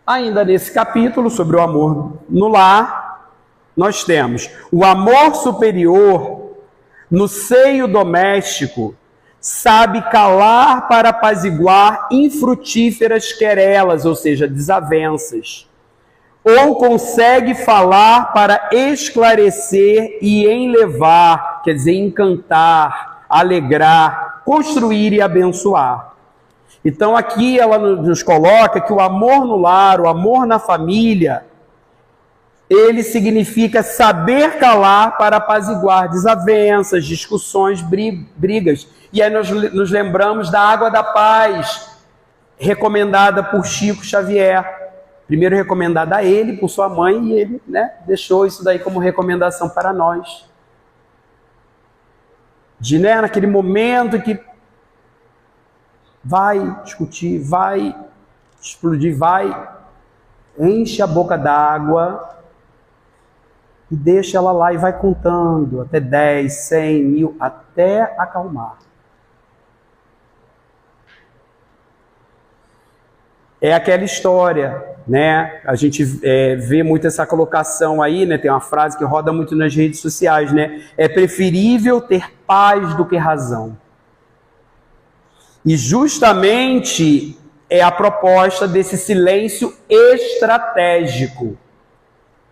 Ainda nesse capítulo, sobre o amor no lar, nós temos o amor superior no seio doméstico, sabe calar para apaziguar infrutíferas querelas, ou seja, desavenças, ou consegue falar para esclarecer e enlevar, quer dizer, encantar, alegrar, construir e abençoar. Então aqui ela nos coloca que o amor no lar, o amor na família, ele significa saber calar para apaziguar desavenças, discussões, brigas. E aí nós nos lembramos da água da paz, recomendada por Chico Xavier. Primeiro recomendada a ele, por sua mãe, e ele, né, deixou isso daí como recomendação para nós. De, né, naquele momento que vai discutir, vai explodir, enche a boca d'água e deixa ela lá e vai contando até 10, 100, 1000, até acalmar. É aquela história, né? A gente vê muito essa colocação aí, né? Tem uma frase que roda muito nas redes sociais, né? É preferível ter paz do que razão. E justamente é a proposta desse silêncio estratégico,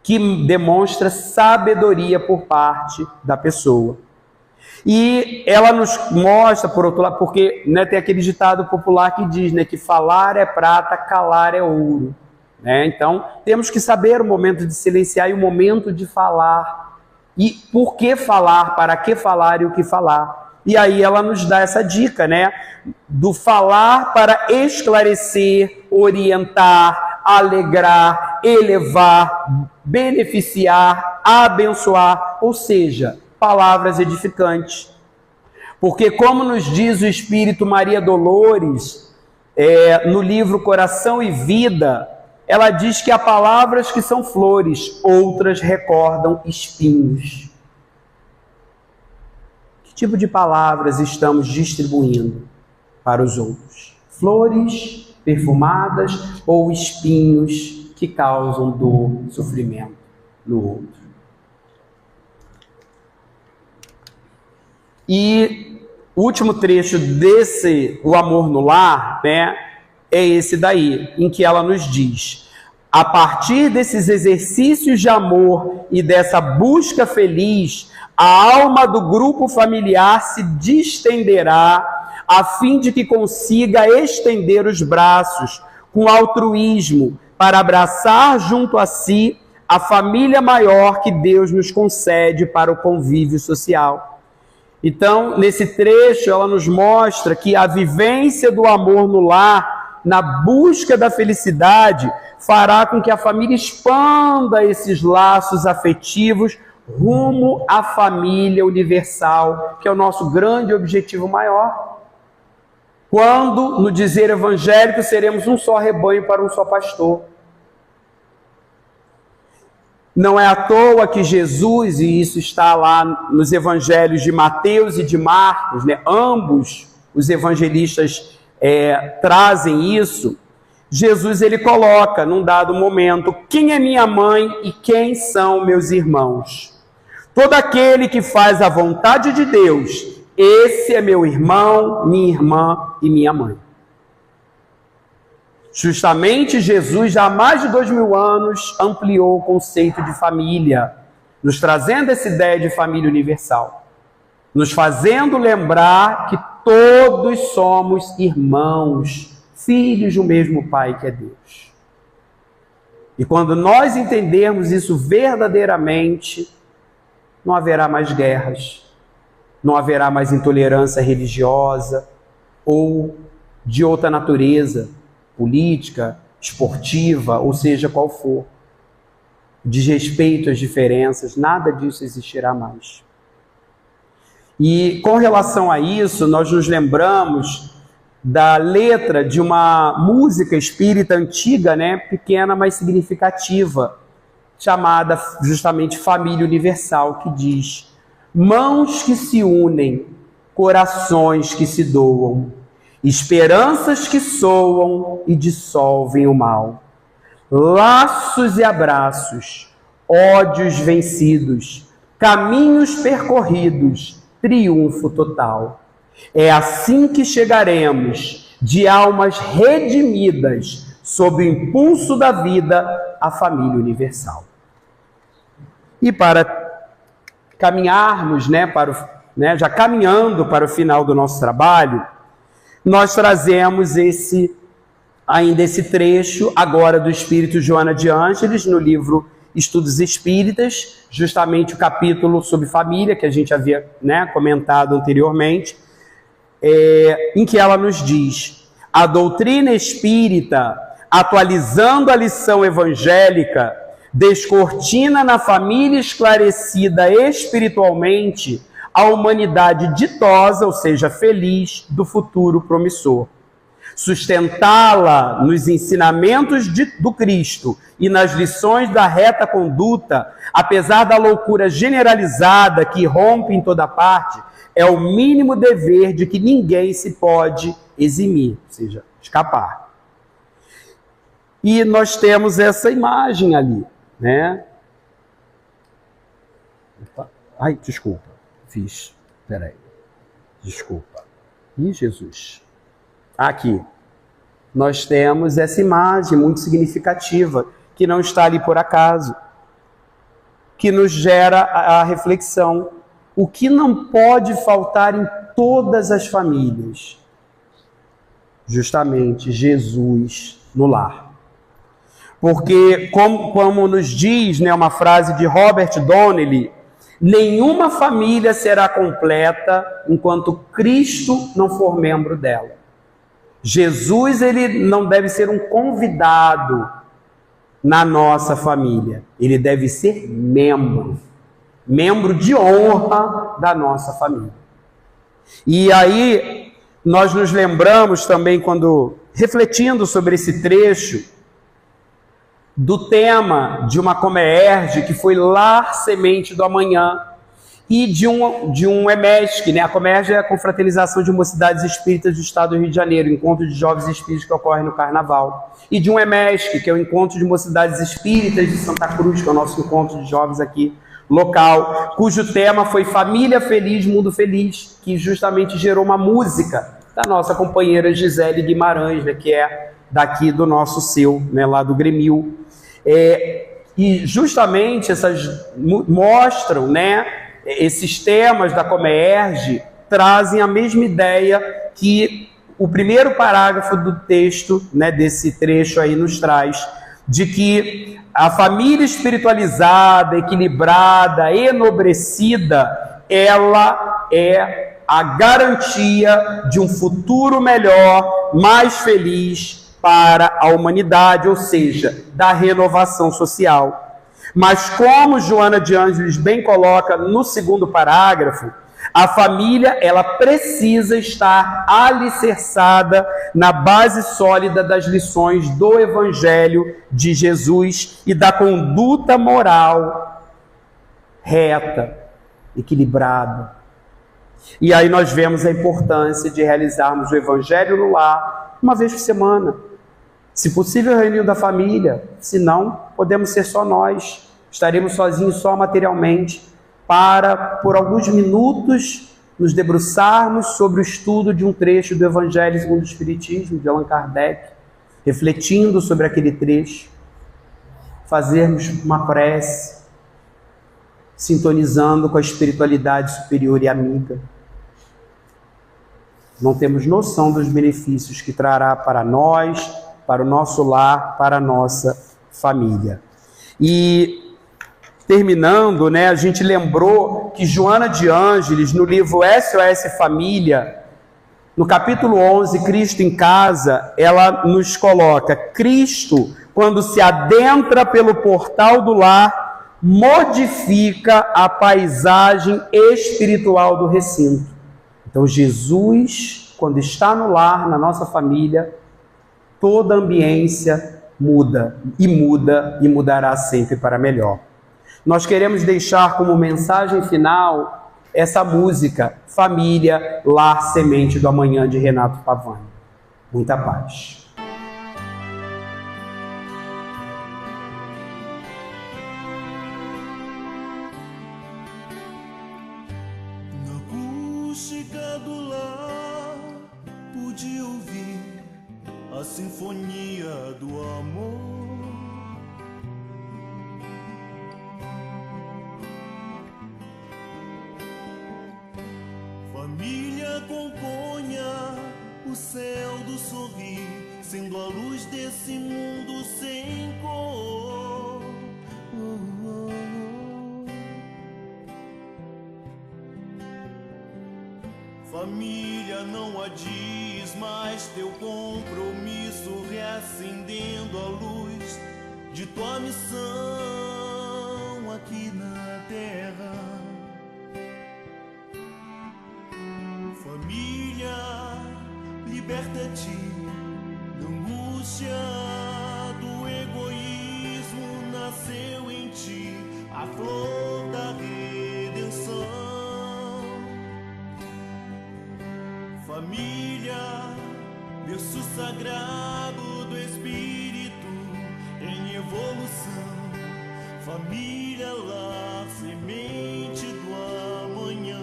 que demonstra sabedoria por parte da pessoa. E ela nos mostra, por outro lado, porque, né, tem aquele ditado popular que diz, né, que falar é prata, calar é ouro. Né? Então, temos que saber o momento de silenciar e o momento de falar. E por que falar, para que falar e o que falar. E aí ela nos dá essa dica, né, do falar para esclarecer, orientar, alegrar, elevar, beneficiar, abençoar, ou seja, palavras edificantes. Porque, como nos diz o Espírito Maria Dolores, no livro Coração e Vida, ela diz que há palavras que são flores, outras recordam espinhos. Que tipo de palavras estamos distribuindo para os outros? Flores perfumadas ou espinhos que causam dor, sofrimento no outro? E o último trecho desse, o amor no lar, né, é esse daí, em que ela nos diz: a partir desses exercícios de amor e dessa busca feliz, a alma do grupo familiar se distenderá, a fim de que consiga estender os braços com altruísmo para abraçar junto a si a família maior que Deus nos concede para o convívio social. Então, nesse trecho, ela nos mostra que a vivência do amor no lar, na busca da felicidade, fará com que a família expanda esses laços afetivos rumo à família universal, que é o nosso grande objetivo maior. Quando, no dizer evangélico, seremos um só rebanho para um só pastor. Não é à toa que Jesus, e isso está lá nos evangelhos de Mateus e de Marcos, né? Ambos os evangelistas trazem isso. Jesus, ele coloca num dado momento: quem é minha mãe e quem são meus irmãos? Todo aquele que faz a vontade de Deus, esse é meu irmão, minha irmã e minha mãe. Justamente Jesus, já há mais de 2000 anos, ampliou o conceito de família, nos trazendo essa ideia de família universal, nos fazendo lembrar que todos somos irmãos, filhos do mesmo Pai que é Deus. E quando nós entendermos isso verdadeiramente, não haverá mais guerras, não haverá mais intolerância religiosa ou de outra natureza, política, esportiva, ou seja, qual for, desrespeito às diferenças, nada disso existirá mais. E com relação a isso, nós nos lembramos da letra de uma música espírita antiga, né, pequena, mas significativa, chamada justamente Família Universal, que diz: mãos que se unem, corações que se doam, esperanças que soam e dissolvem o mal, laços e abraços, ódios vencidos, caminhos percorridos, triunfo total. É assim que chegaremos, de almas redimidas, sob o impulso da vida, à família universal. E para caminharmos, já caminhando para o final do nosso trabalho, nós trazemos ainda esse trecho agora do Espírito Joana de Ângeles, no livro Estudos Espíritas, justamente o capítulo sobre família, que a gente havia, né, comentado anteriormente, em que ela nos diz: a doutrina espírita, atualizando a lição evangélica, descortina na família esclarecida espiritualmente a humanidade ditosa, ou seja, feliz, do futuro promissor. Sustentá-la nos ensinamentos do Cristo e nas lições da reta conduta, apesar da loucura generalizada que rompe em toda parte, é o mínimo dever de que ninguém se pode eximir, ou seja, escapar. E nós temos essa imagem ali, né? Ai, desculpa, fiz. Peraí. Desculpa. Ih, Jesus. Aqui. Nós temos essa imagem muito significativa, que não está ali por acaso, que nos gera a reflexão. O que não pode faltar em todas as famílias? Justamente Jesus no lar. Porque, como nos diz, né, uma frase de Robert Donnelly, nenhuma família será completa enquanto Cristo não for membro dela. Jesus, ele não deve ser um convidado na nossa família. Ele deve ser membro de honra da nossa família. E aí, nós nos lembramos também, quando refletindo sobre esse trecho, do tema de uma Comerge, que foi Lar Semente do Amanhã, e de um EMESC, né? A Comerge é a Confraternização de Mocidades Espíritas do Estado do Rio de Janeiro, o encontro de jovens espíritas que ocorre no Carnaval. E de um EMESC, que é o Encontro de Mocidades Espíritas de Santa Cruz, que é o nosso encontro de jovens aqui local, cujo tema foi Família Feliz, Mundo Feliz, que justamente gerou uma música da nossa companheira Gisele Guimarães, né? Que é daqui do nosso seu, né? Lá do Grêmio. E justamente essas mostram, né, esses temas da Comerge trazem a mesma ideia que o primeiro parágrafo do texto, né, desse trecho aí nos traz, de que a família espiritualizada, equilibrada, enobrecida, ela é a garantia de um futuro melhor, mais feliz para a humanidade, ou seja, da renovação social. Mas como Joana de Ângeles bem coloca no segundo parágrafo, a família, ela precisa estar alicerçada na base sólida das lições do Evangelho de Jesus e da conduta moral reta, equilibrada. E aí nós vemos a importância de realizarmos o Evangelho no lar uma vez por semana. Se possível, reunião da família. Se não, podemos ser só nós. Estaremos sozinhos só materialmente, para, por alguns minutos, nos debruçarmos sobre o estudo de um trecho do Evangelho segundo o Espiritismo, de Allan Kardec, refletindo sobre aquele trecho, fazermos uma prece, sintonizando com a espiritualidade superior e amiga. Não temos noção dos benefícios que trará para nós, para o nosso lar, para a nossa família. E terminando, né, a gente lembrou que Joana de Ângeles, no livro SOS Família, no capítulo 11, Cristo em Casa, ela nos coloca: Cristo, quando se adentra pelo portal do lar, modifica a paisagem espiritual do recinto. Então, Jesus, quando está no lar, na nossa família, toda a ambiência muda e mudará sempre para melhor. Nós queremos deixar como mensagem final essa música, Família, Lar, Semente do Amanhã, de Renato Pavani. Muita paz. Na acústica do lar pude ouvir a sinfonia do amor. Família componha o céu do sorrir, sendo a luz desse mundo sem cor. Família, não adies mais teu compromisso, reacendendo a luz de tua missão aqui na terra. Família, liberta-te da angústia do egoísmo, nasceu em ti a flor da redenção. Família, berço sagrado do Espírito em evolução. Família, lar, semente do amanhã.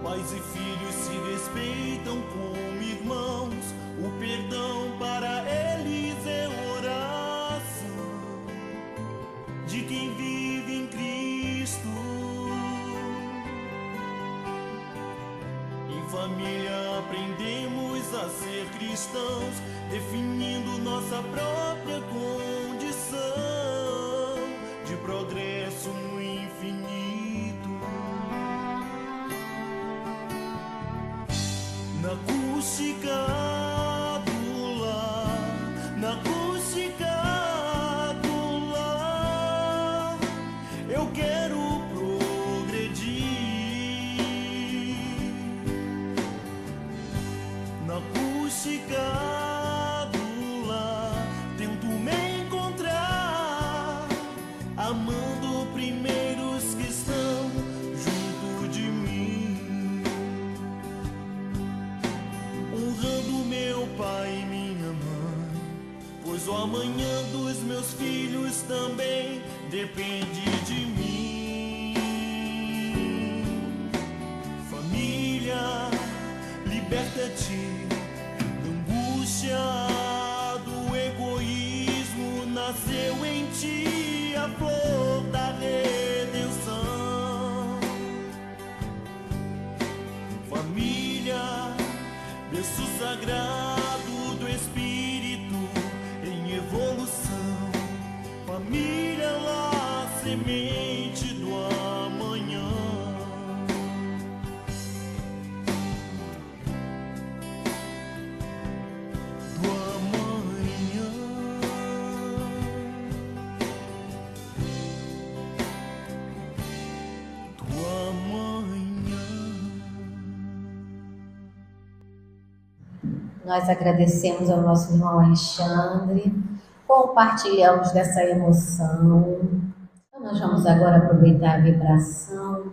Pais e filhos se respeitam como irmãos. O perdão para eles é oração de quem vive em Cristo. Em família aprendemos a ser cristãos, definindo nossa própria condição de progresso no infinito. Na acústica do lar, na acústica do lar, eu quero progredir. Na acústica do lar, tento me encontrar, amando primeiro os que estão junto de mim, honrando meu pai e minha mãe, pois o amanhã dos meus filhos também depende de mim. Família, liberta-te da angústia do egoísmo, nasceu em ti a flor da redenção. Família, berço sagrado do Espírito em evolução. Família, lá, semente do amanhã. Do amanhã. Do amanhã. Nós agradecemos ao nosso irmão Alexandre, compartilhamos dessa emoção. Então, nós vamos agora aproveitar a vibração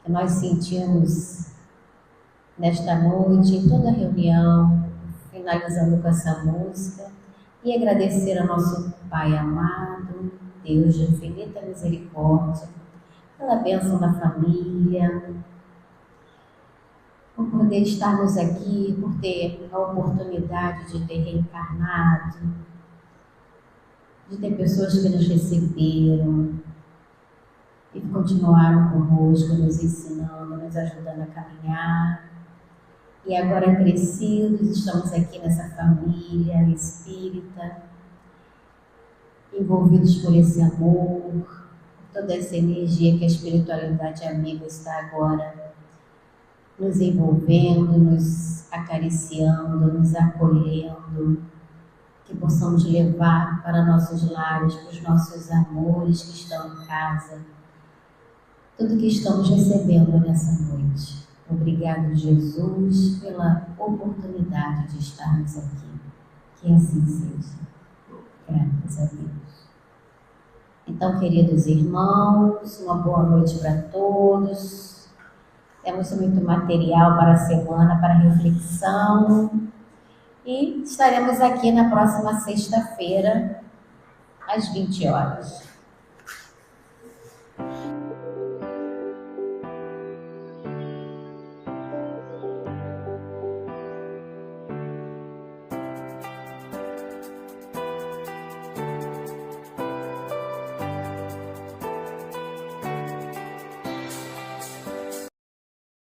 que nós sentimos nesta noite, em toda a reunião, finalizando com essa música, e agradecer ao nosso Pai amado, Deus de infinita misericórdia, pela bênção da família, por poder estarmos aqui, por ter a oportunidade de ter reencarnado, de ter pessoas que nos receberam e continuaram conosco, nos ensinando, nos ajudando a caminhar. E agora crescidos, estamos aqui nessa família espírita, envolvidos por esse amor, por toda essa energia que a espiritualidade amiga está agora nos envolvendo, nos acariciando, nos acolhendo, que possamos levar para nossos lares, para os nossos amores que estão em casa, tudo que estamos recebendo nessa noite. Obrigado, Jesus, pela oportunidade de estarmos aqui. Que assim seja. Graças a Deus. Então, queridos irmãos, uma boa noite para todos. Temos muito material para a semana, para reflexão. E estaremos aqui na próxima sexta-feira, às 20 horas.